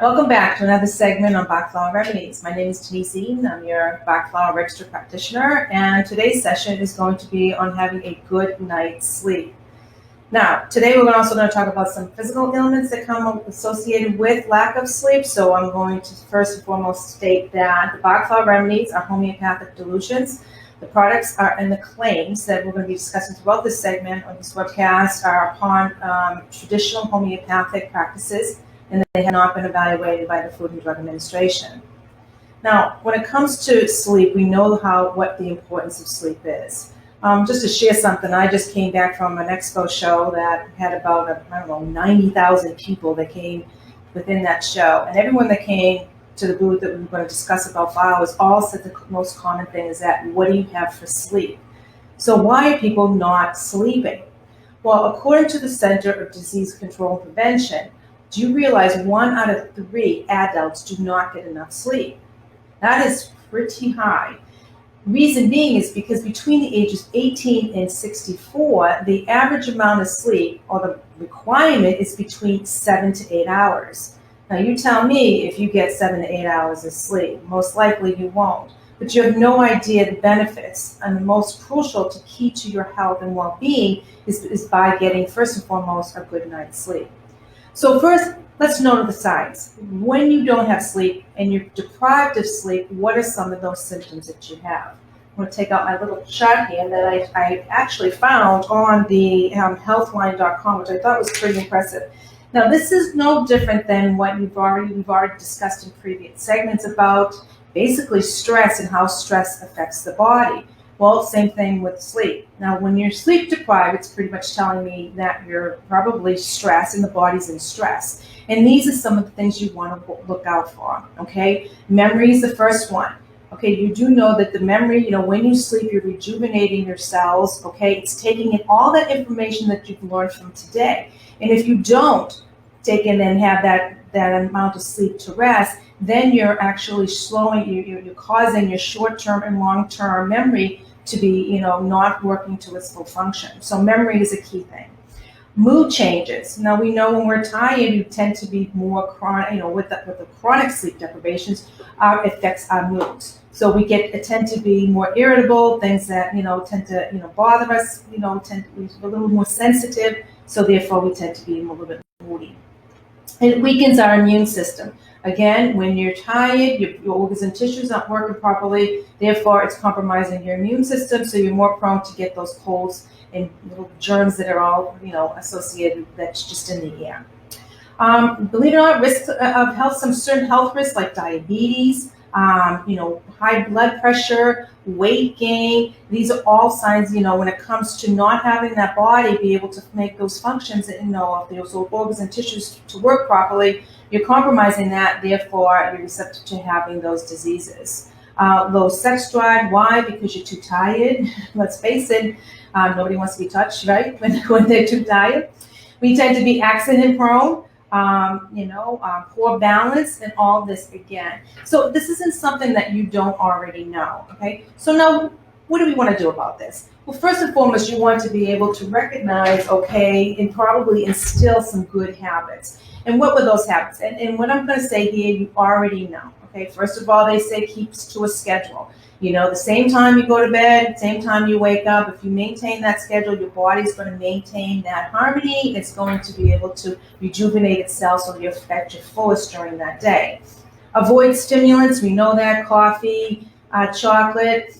Welcome back to another segment on BACH Flower Remedies. My name is Denise Eaton. I'm your BACH Flower Registered Practitioner, and today's session is going to be on having a good night's sleep. Now, today we're also going to talk about some physical ailments that come associated with lack of sleep. So I'm going to first and foremost state that the BACH Flower Remedies are homeopathic dilutions. The products are and the claims that we're going to be discussing throughout this segment or this webcast are upon traditional homeopathic practices, and they have not been evaluated by the Food and Drug Administration. Now, when it comes to sleep, we know what the importance of sleep is. Just to share something, I just came back from an expo show that had about, 90,000 people that came within that show. And everyone that came to the booth that we were going to discuss about flowers all said the most common thing is that, what do you have for sleep? So why are people not sleeping? Well, according to the Center of Disease Control and Prevention, do you realize 1 out of 3 adults do not get enough sleep? That is pretty high. Reason being is because between the ages 18 and 64, the average amount of sleep, or the requirement, is between 7 to 8 hours. Now you tell me if you get 7 to 8 hours of sleep. Most likely you won't. But you have no idea the benefits, and the most crucial to key to your health and well-being is by getting, first and foremost, a good night's sleep. So first, let's note the signs. When you don't have sleep and you're deprived of sleep, what are some of those symptoms that you have? I'm going to take out my little chart here that I actually found on the healthline.com, which I thought was pretty impressive. Now, this is no different than what we've already discussed in previous segments about basically stress and how stress affects the body. Well, same thing with sleep. Now, when you're sleep deprived, it's pretty much telling me that you're probably stressed and the body's in stress. And these are some of the things you want to look out for, okay? Memory is the first one. Okay, you do know that the memory, when you sleep, you're rejuvenating your cells, okay? It's taking in all that information that you've learned from today. And if you don't take in and have that amount of sleep to rest, then you're actually slowing, you're causing your short-term and long-term memory to be, not working to its full function. So memory is a key thing. Mood changes. Now we know when we're tired, you tend to be more chronic, with the chronic sleep deprivations, affects our moods. So we tend to be more irritable, things that, tend to, bother us, tend to be a little more sensitive. So therefore we tend to be a little bit moody. It weakens our immune system. Again, when you're tired, your organs and tissues aren't working properly, therefore it's compromising your immune system, so you're more prone to get those colds and little germs that are all, associated, that's just in the air. Believe it or not, risks of health, some certain health risks like diabetes, high blood pressure, weight gain. These are all signs, when it comes to not having that body be able to make those functions, if those organs and tissues to work properly, you're compromising that, therefore you're receptive to having those diseases. Low sex drive, why? Because you're too tired. Let's face it, nobody wants to be touched, right? When they're too tired. We tend to be accident prone. Poor balance, and all this again. So this isn't something that you don't already know, okay? So now, what do we want to do about this? Well, first and foremost, you want to be able to recognize, okay, and probably instill some good habits. And what were those habits? And what I'm going to say here, you already know, okay? First of all, they say keep to a schedule. The same time you go to bed, same time you wake up, if you maintain that schedule, your body's going to maintain that harmony. It's going to be able to rejuvenate itself so you're at your fullest during that day. Avoid stimulants. We know that coffee, chocolate,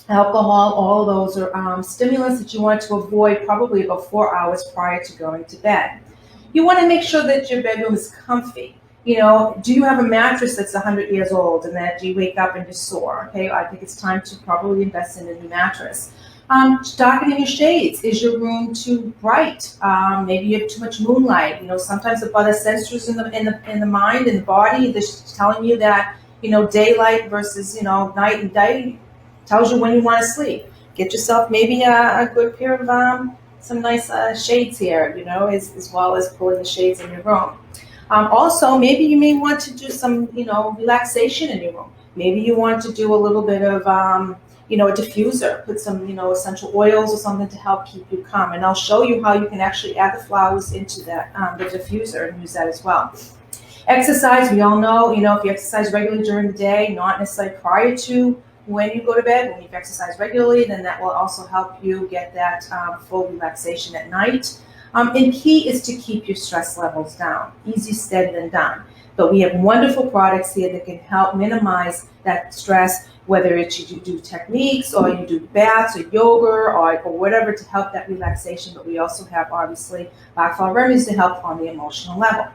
alcohol, all of those are stimulants that you want to avoid probably about 4 hours prior to going to bed. You want to make sure that your bedroom is comfy. Do you have a mattress that's 100 years old and that you wake up and you're sore? Okay, I think it's time to probably invest in a new mattress. Darkening your shades. Is your room too bright? Maybe you have too much moonlight. Sometimes the other sensors in the mind and the body, they're telling you that daylight versus night and day tells you when you want to sleep. Get yourself maybe a good pair of some nice shades here. As well as pulling the shades in your room. Also, maybe you may want to do some, relaxation in your room. Maybe you want to do a little bit of, a diffuser, put some, essential oils or something to help keep you calm. And I'll show you how you can actually add the flowers into that, the diffuser, and use that as well. Exercise, we all know, if you exercise regularly during the day, not necessarily prior to when you go to bed. When you exercise regularly, then that will also help you get that full relaxation at night. And key is to keep your stress levels down. Easier said than done. But we have wonderful products here that can help minimize that stress, whether it's you do techniques or you do baths or yoga or whatever to help that relaxation. But we also have, obviously, BACH Flower Remedies to help on the emotional level.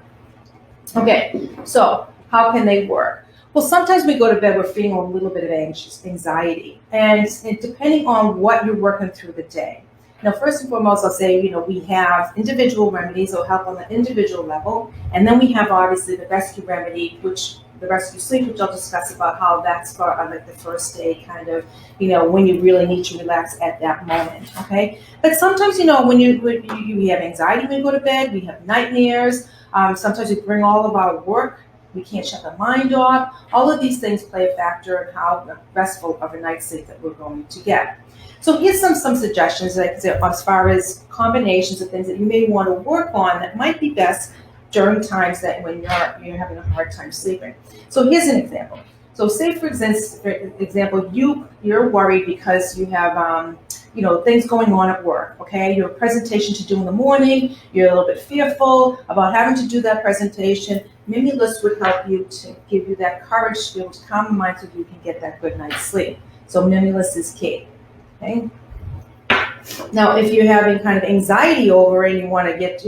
Okay, so how can they work? Well, sometimes we go to bed, we're feeling a little bit of anxiety. And depending on what you're working through the day. Now, first and foremost, I'll say, we have individual remedies that will help on the individual level. And then we have, obviously, the rescue remedy, the rescue sleep, which I'll discuss about how that's for like the first day kind of, when you really need to relax at that moment, okay? But sometimes, when we have anxiety when we go to bed, we have nightmares. Sometimes we bring all of our work. We can't shut the mind off. All of these things play a factor in how restful of a night's sleep that we're going to get. So here's some suggestions as far as combinations of things that you may want to work on that might be best during times that when you're having a hard time sleeping. So here's an example. So say for example, you're worried because you have things going on at work, okay? You have a presentation to do in the morning, you're a little bit fearful about having to do that presentation. Mimulus would help you to give you that courage to be able to calm the mind so you can get that good night's sleep. So Mimulus is key, okay? Now, if you're having kind of anxiety over and you want to get,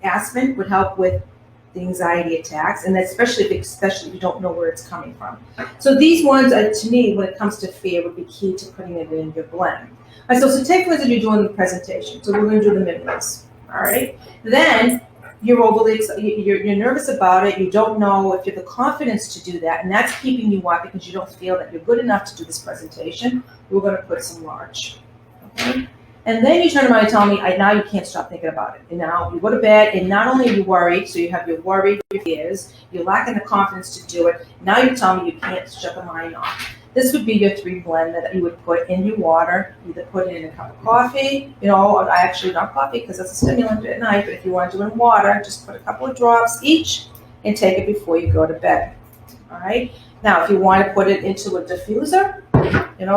Aspen would help with the anxiety attacks, and especially if you don't know where it's coming from. So these ones, to me, when it comes to fear, would be key to putting it in your blend. All right, so take for instance, you're doing the presentation. So we're going to do the Mimulus, all right? Then you're overly excited, you're nervous about it. You don't know if you have the confidence to do that, and that's keeping you up because you don't feel that you're good enough to do this presentation. We're going to put some large, okay? And then you turn around and tell me, now you can't stop thinking about it. And now you go to bed, and not only are you worried, so you have your worry, your fears, you're lacking the confidence to do it. Now you tell me you can't shut the mind off. This would be your 3 blend that you would put in your water, either put it in a cup of coffee, actually not coffee because that's a stimulant at night, but if you want to do it in water, just put a couple of drops each and take it before you go to bed, all right? Now, if you want to put it into a diffuser,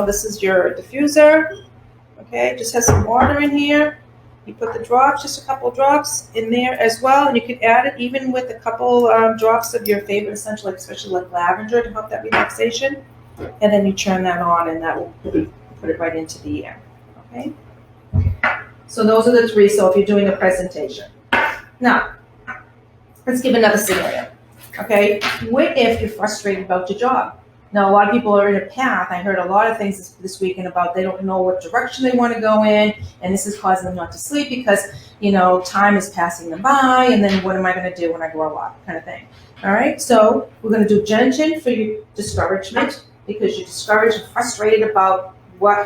this is your diffuser, okay? Just has some water in here. You put the drops, just a couple of drops in there as well, and you could add it even with a couple drops of your favorite essential, especially like lavender to help that relaxation. And then you turn that on, and that will put it right into the air, okay? So those are the 3, so if you're doing a presentation. Now, let's give another scenario, okay? What if you're frustrated about your job? Now, a lot of people are in a path. I heard a lot of things this weekend about they don't know what direction they want to go in, and this is causing them not to sleep because, time is passing them by, and then what am I going to do when I grow up, kind of thing. All right, so we're going to do Gentian for your discouragement, because you're discouraged and frustrated about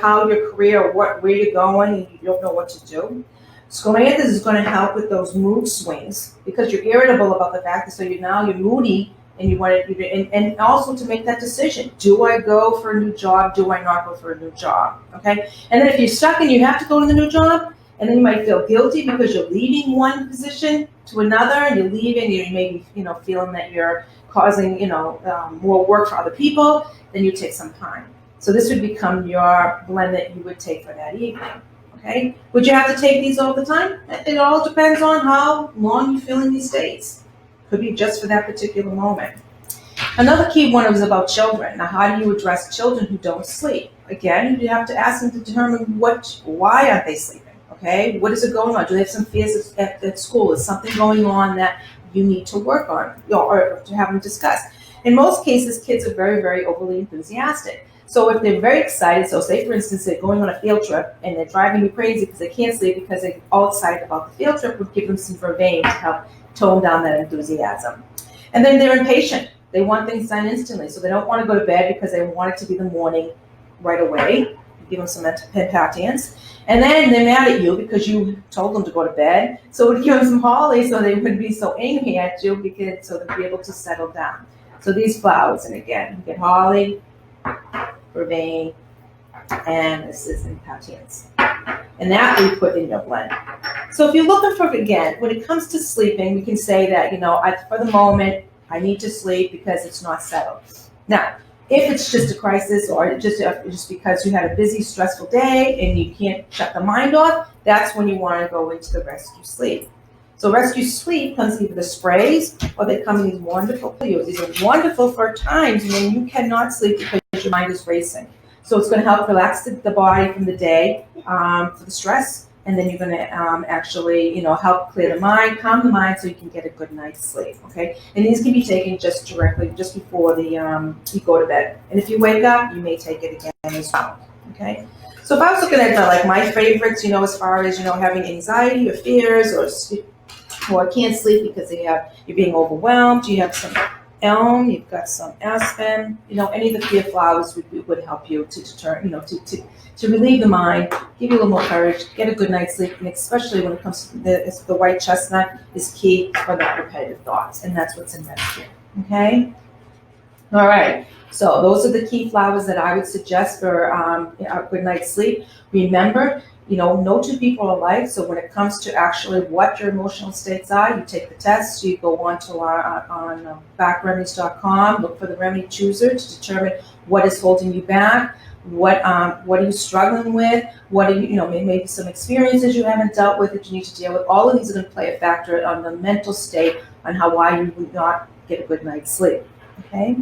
how your career or where you're going and you don't know what to do. Scolanthus is going to help with those mood swings because you're irritable about the fact that so you're moody and you want to, and also to make that decision. Do I go for a new job? Do I not go for a new job? Okay. And then if you're stuck and you have to go to the new job, and then you might feel guilty because you're leaving one position to another, and you're leaving, you may be, feeling that you're causing, more work for other people, then you take some time. So this would become your blend that you would take for that evening, okay? Would you have to take these all the time? It all depends on how long you feel in these states. Could be just for that particular moment. Another key one was about children. Now, how do you address children who don't sleep? Again, you have to ask them to determine why aren't they sleeping, okay? What is it going on? Do they have some fears at school? Is something going on that you need to work on or to have them discuss? In most cases, kids are very, very overly enthusiastic. So if they're very excited, so say for instance, they're going on a field trip and they're driving you crazy because they can't sleep because they're all excited about the field trip, would give them some vervain to help tone down that enthusiasm. And then they're impatient. They want things done instantly. So they don't want to go to bed because they want it to be the morning right away. You give them some impatience. And then they're mad at you because you told them to go to bed. So it would give them some holly so they wouldn't be so angry at you so they'd be able to settle down. So these flowers, and again, you get holly, vervain, and this is impatience. And that we put in your blend. So if you're looking for, again, when it comes to sleeping, we can say that, for the moment, I need to sleep because it's not settled. Now, if it's just a crisis or just because you had a busy, stressful day and you can't shut the mind off, that's when you want to go into the rescue sleep. So rescue sleep comes either the sprays or they come in these wonderful pills. These are wonderful for times when you cannot sleep because your mind is racing. So it's going to help relax the body from the day for the stress, and then you're going to actually, help clear the mind, calm the mind, so you can get a good night's sleep. Okay, and these can be taken just before you go to bed. And if you wake up, you may take it again as well. Okay. So if I was looking at my favorites, as far as having anxiety or fears or can't sleep because you're being overwhelmed, you have some elm, you've got some aspen, any of the fear flowers would help you to deter, to relieve the mind, give you a little more courage, get a good night's sleep, and especially when it comes to the white chestnut is key for the repetitive thoughts, and that's what's in rescue. Okay? All right. So those are the key flowers that I would suggest for a good night's sleep. Remember, no two people are alike. So when it comes to actually what your emotional states are, you take the test. You go on BACHremedies.com, look for the remedy chooser to determine what is holding you back. What are you struggling with? What are maybe some experiences you haven't dealt with that you need to deal with. All of these are going to play a factor on the mental state on why you would not get a good night's sleep. Okay.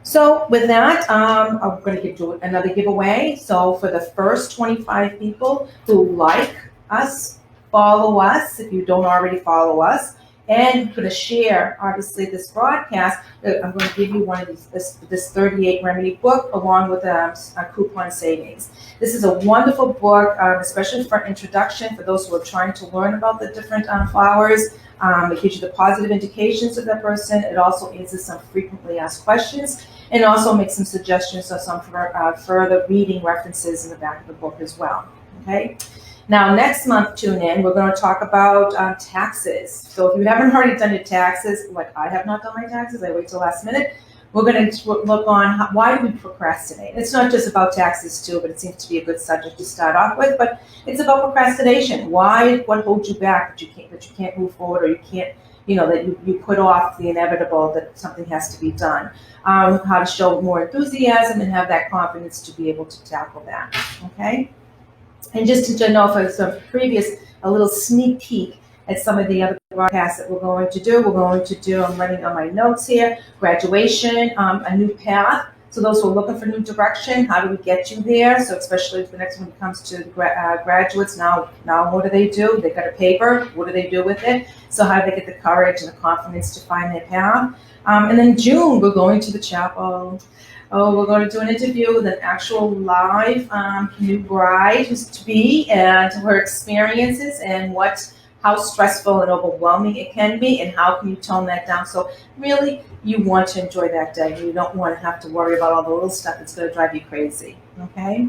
So with that, I'm going to do another giveaway. So for the first 25 people who like us, follow us if you don't already follow us, and you're going to share, obviously, this broadcast, I'm going to give you one of this 38 remedy book along with a coupon savings. This is a wonderful book, especially for introduction for those who are trying to learn about the different flowers. It gives you the positive indications of that person. It also answers some frequently asked questions, and also makes some suggestions of some further reading references in the back of the book as well. Okay. Now, next month, tune in. We're going to talk about taxes. So if you haven't already done your taxes, like I have not done my taxes, I wait till last minute. We're going to look on why do we procrastinate. It's not just about taxes too, but it seems to be a good subject to start off with. But it's about procrastination. What holds you back that you can't move forward, or you can't, that you put off the inevitable, that something has to be done. How to show more enthusiasm and have that confidence to be able to tackle that. Okay. And just to know for some a little sneak peek at some of the other broadcasts that we're going to do, I'm writing on my notes here, graduation, a new path. So those who are looking for new direction, how do we get you there? So especially the next one comes to the graduates, now what do they do? They got a paper, what do they do with it? So how do they get the courage and the confidence to find their path? And then June, we're going to the chapel. We're going to do an interview with an actual live new bride who's to be, and her experiences and how stressful and overwhelming it can be, and how can you tone that down. So really, you want to enjoy that day. You don't want to have to worry about all the little stuff that's going to drive you crazy. Okay.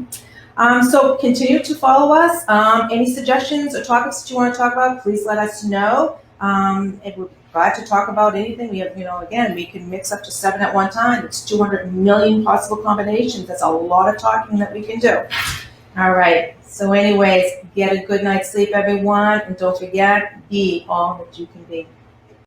So continue to follow us. Any suggestions or topics that you want to talk about, please let us know. And we're glad to talk about anything. We have, again, we can mix up to 7 at one time. It's 200 million possible combinations. That's a lot of talking that we can do. All right. So anyways, get a good night's sleep, everyone. And don't forget, be all that you can be.